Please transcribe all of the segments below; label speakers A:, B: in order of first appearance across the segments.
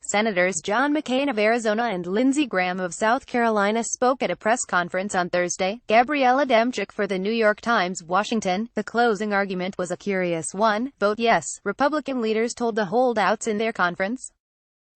A: Senators John McCain of Arizona and Lindsey Graham of South Carolina spoke at a press conference on Thursday. Gabriella Demchik for the New York Times, Washington. The closing argument was a curious one. Vote yes, Republican leaders told the holdouts in their conference.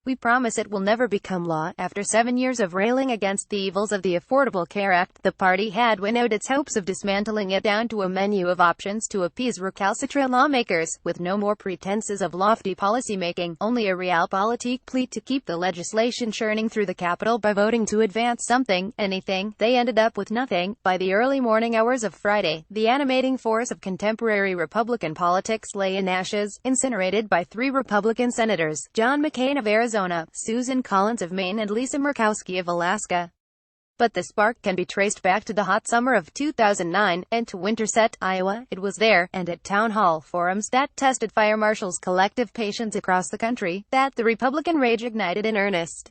A: We promise it will never become law. After 7 years of railing against the evils of the Affordable Care Act, the party had winnowed its hopes of dismantling it down to a menu of options to appease recalcitrant lawmakers, with no more pretenses of lofty policymaking, only a realpolitik plea to keep the legislation churning through the Capitol by voting to advance something, anything. They ended up with nothing. By the early morning hours of Friday, the animating force of contemporary Republican politics lay in ashes, incinerated by 3 Republican senators: John McCain of Arizona, Susan Collins of Maine and Lisa Murkowski of Alaska. But the spark can be traced back to the hot summer of 2009, and to Winterset, Iowa. It was there, and at town hall forums that tested fire marshals' collective patience across the country, that the Republican rage ignited in earnest.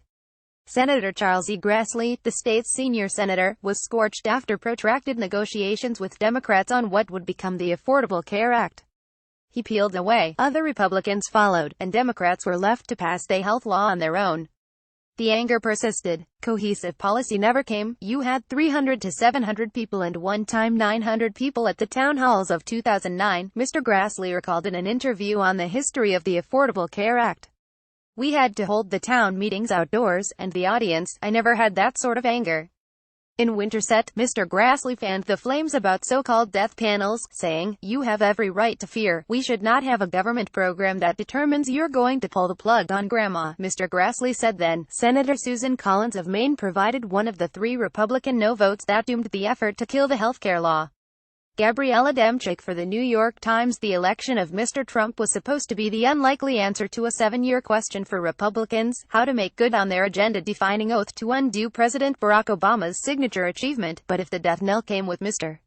A: Senator Charles E. Grassley, the state's senior senator, was scorched after protracted negotiations with Democrats on what would become the Affordable Care Act. He peeled away. Other Republicans followed, and Democrats were left to pass a health law on their own. The anger persisted. Cohesive policy never came. You had 300 to 700 people and one time 900 people at the town halls of 2009, Mr. Grassley recalled in an interview on the history of the Affordable Care Act. We had to hold the town meetings outdoors, and the audience, I never had that sort of anger. In Winterset, Mr. Grassley fanned the flames about so-called death panels, saying, "You have every right to fear. We should not have a government program that determines you're going to pull the plug on grandma," Mr. Grassley said then. Senator Susan Collins of Maine provided one of the 3 Republican no votes that doomed the effort to kill the healthcare law. Gabriella Demchik for the New York Times. The election of Mr. Trump was supposed to be the unlikely answer to a 7-year question for Republicans: how to make good on their agenda-defining oath to undo President Barack Obama's signature achievement. But if the death knell came with Mr.